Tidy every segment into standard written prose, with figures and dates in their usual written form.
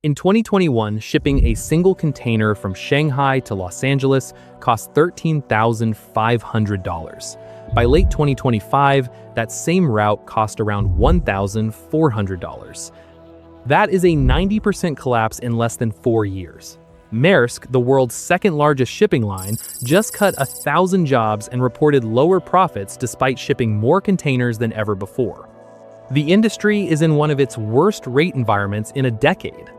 In 2021, shipping a single container from Shanghai to Los Angeles cost $13,500. By late 2025, that same route cost around $1,400. That is a 90% collapse in less than 4 years. Maersk, the world's second-largest shipping line, just cut 1,000 jobs and reported lower profits despite shipping more containers than ever before. The industry is in one of its worst rate environments in a decade.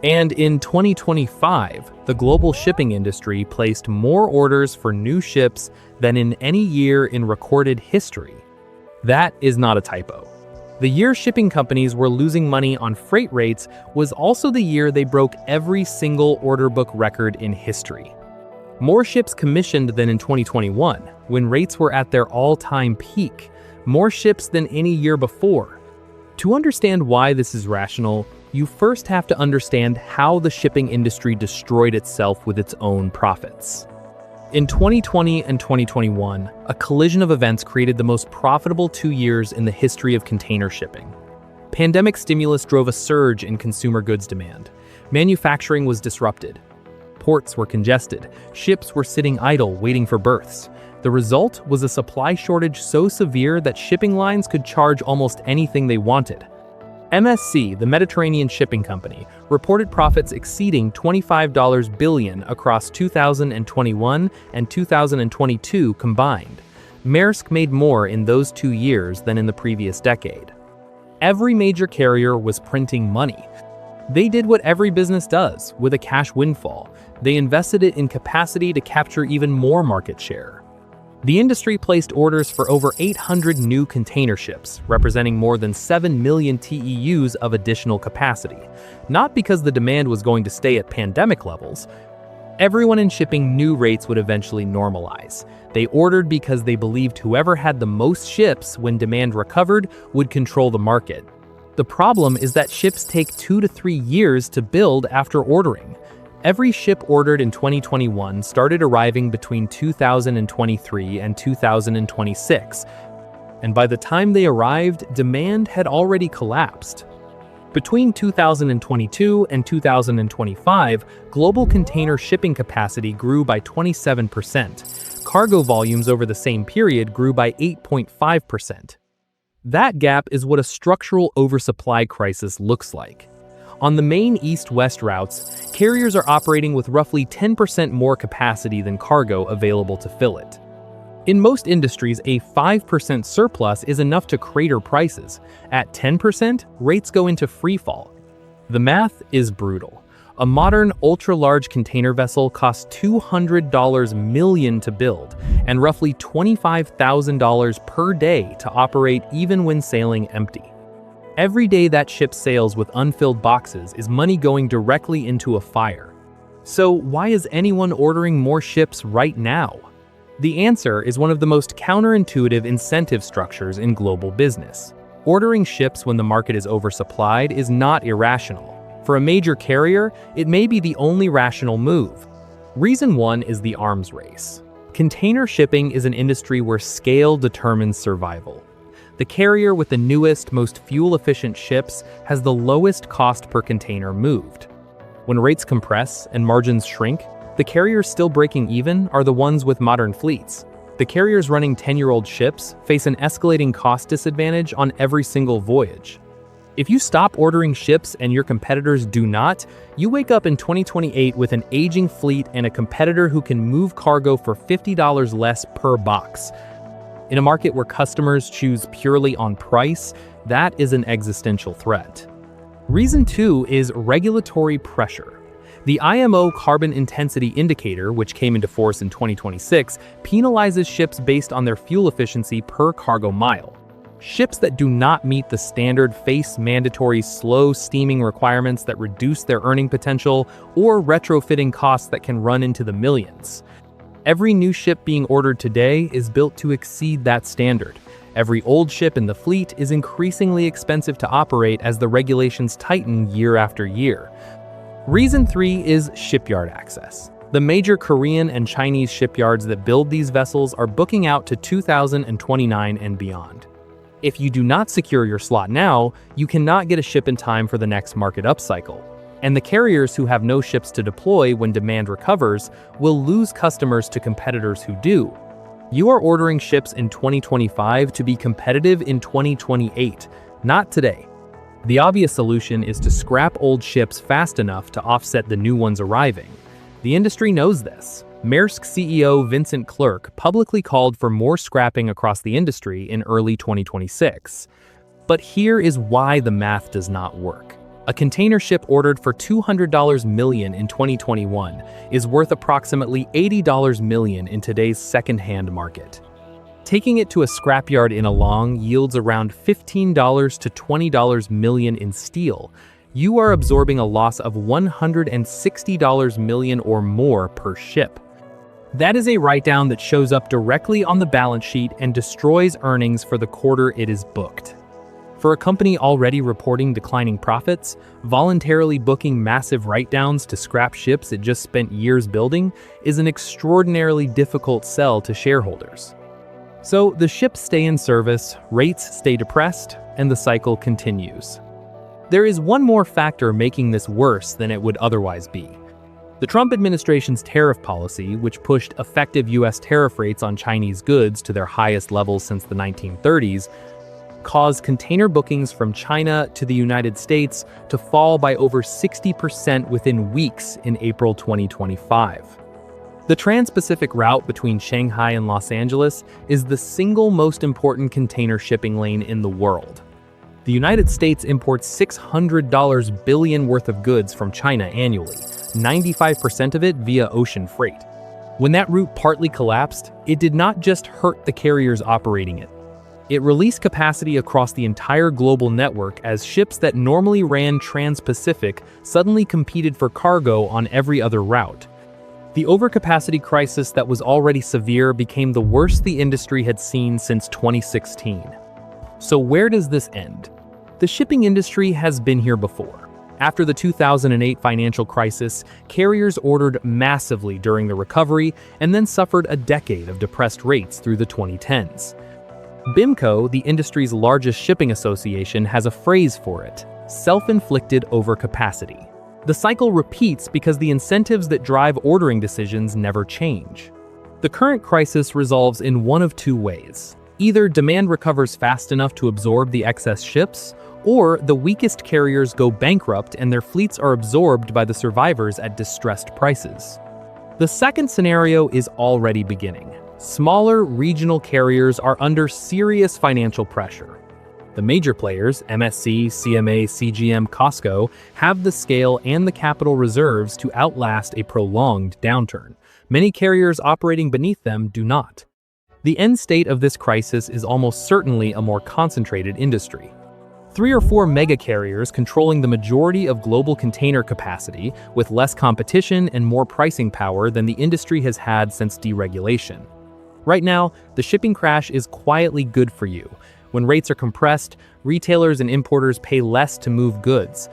And in 2025, the global shipping industry placed more orders for new ships than in any year in recorded history. That is not a typo. The year shipping companies were losing money on freight rates was also the year they broke every single order book record in history. More ships commissioned than in 2021, when rates were at their all-time peak. More ships than any year before. To understand why this is rational, you first have to understand how the shipping industry destroyed itself with its own profits. In 2020 and 2021, a collision of events created the most profitable 2 years in the history of container shipping. Pandemic stimulus drove a surge in consumer goods demand. Manufacturing was disrupted. Ports were congested. Ships were sitting idle waiting for berths. The result was a supply shortage so severe that shipping lines could charge almost anything they wanted. MSC, the Mediterranean shipping company, reported profits exceeding $25 billion across 2021 and 2022 combined. Maersk made more in those 2 years than in the previous decade. Every major carrier was printing money. They did what every business does with a cash windfall. They invested it in capacity to capture even more market share. The industry placed orders for over 800 new container ships, representing more than 7 million TEUs of additional capacity. Not because the demand was going to stay at pandemic levels. Everyone in shipping knew rates would eventually normalize. They ordered because they believed whoever had the most ships when demand recovered would control the market. The problem is that ships take 2 to 3 years to build after ordering. Every ship ordered in 2021 started arriving between 2023 and 2026, and by the time they arrived, demand had already collapsed. Between 2022 and 2025, global container shipping capacity grew by 27%. Cargo volumes over the same period grew by 8.5%. That gap is what a structural oversupply crisis looks like. On the main east-west routes, carriers are operating with roughly 10% more capacity than cargo available to fill it. In most industries, a 5% surplus is enough to crater prices. At 10%, rates go into freefall. The math is brutal. A modern, ultra-large container vessel costs $200 million to build, and roughly $25,000 per day to operate even when sailing empty. Every day that ship sails with unfilled boxes is money going directly into a fire. So why is anyone ordering more ships right now? The answer is one of the most counterintuitive incentive structures in global business. Ordering ships when the market is oversupplied is not irrational. For a major carrier, it may be the only rational move. Reason one is the arms race. Container shipping is an industry where scale determines survival. The carrier with the newest, most fuel-efficient ships has the lowest cost per container moved. When rates compress and margins shrink, the carriers still breaking even are the ones with modern fleets. The carriers running 10-year-old ships face an escalating cost disadvantage on every single voyage. If you stop ordering ships and your competitors do not, you wake up in 2028 with an aging fleet and a competitor who can move cargo for $50 less per box. In a market where customers choose purely on price, that is an existential threat. Reason two is regulatory pressure. The IMO Carbon Intensity Indicator, which came into force in 2026, penalizes ships based on their fuel efficiency per cargo mile. Ships that do not meet the standard face mandatory slow steaming requirements that reduce their earning potential or retrofitting costs that can run into the millions. Every new ship being ordered today is built to exceed that standard. Every old ship in the fleet is increasingly expensive to operate as the regulations tighten year after year. Reason three is shipyard access. The major Korean and Chinese shipyards that build these vessels are booking out to 2029 and beyond. If you do not secure your slot now, you cannot get a ship in time for the next market upcycle. And the carriers who have no ships to deploy when demand recovers will lose customers to competitors who do. You are ordering ships in 2025 to be competitive in 2028, not today. The obvious solution is to scrap old ships fast enough to offset the new ones arriving. The industry knows this. Maersk CEO Vincent Clerc publicly called for more scrapping across the industry in early 2026. But here is why the math does not work. A container ship ordered for $200 million in 2021 is worth approximately $80 million in today's second-hand market. Taking it to a scrapyard in Along yields around $15 to $20 million in steel. You are absorbing a loss of $160 million or more per ship. That is a write-down that shows up directly on the balance sheet and destroys earnings for the quarter it is booked. For a company already reporting declining profits, voluntarily booking massive write-downs to scrap ships it just spent years building is an extraordinarily difficult sell to shareholders. So the ships stay in service, rates stay depressed, and the cycle continues. There is one more factor making this worse than it would otherwise be. The Trump administration's tariff policy, which pushed effective U.S. tariff rates on Chinese goods to their highest levels since the 1930s, caused container bookings from China to the United States to fall by over 60% within weeks in April 2025. The Trans-Pacific route between Shanghai and Los Angeles is the single most important container shipping lane in the world. The United States imports $600 billion worth of goods from China annually, 95% of it via ocean freight. When that route partly collapsed, it did not just hurt the carriers operating it. It released capacity across the entire global network as ships that normally ran trans-Pacific suddenly competed for cargo on every other route. The overcapacity crisis that was already severe became the worst the industry had seen since 2016. So where does this end? The shipping industry has been here before. After the 2008 financial crisis, carriers ordered massively during the recovery and then suffered a decade of depressed rates through the 2010s. BIMCO, the industry's largest shipping association, has a phrase for it: self-inflicted overcapacity. The cycle repeats because the incentives that drive ordering decisions never change. The current crisis resolves in one of two ways. Either demand recovers fast enough to absorb the excess ships, or the weakest carriers go bankrupt and their fleets are absorbed by the survivors at distressed prices. The second scenario is already beginning. Smaller regional carriers are under serious financial pressure. The major players, MSC, CMA, CGM, Costco, have the scale and the capital reserves to outlast a prolonged downturn. Many carriers operating beneath them do not. The end state of this crisis is almost certainly a more concentrated industry. 3 or 4 mega carriers controlling the majority of global container capacity, with less competition and more pricing power than the industry has had since deregulation. Right now, the shipping crash is quietly good for you. When rates are compressed, retailers and importers pay less to move goods.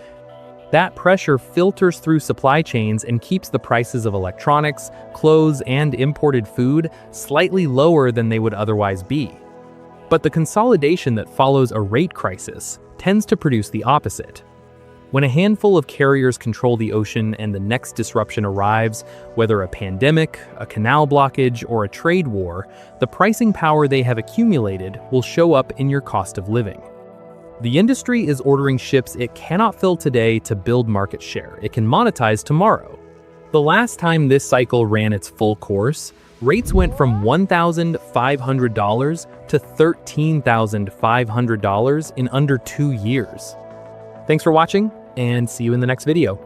That pressure filters through supply chains and keeps the prices of electronics, clothes, and imported food slightly lower than they would otherwise be. But the consolidation that follows a rate crisis tends to produce the opposite. When a handful of carriers control the ocean and the next disruption arrives, whether a pandemic, a canal blockage, or a trade war, the pricing power they have accumulated will show up in your cost of living. The industry is ordering ships it cannot fill today to build market share it can monetize tomorrow. The last time this cycle ran its full course, rates went from $1,500 to $13,500 in under 2 years. Thanks for watching, and see you in the next video.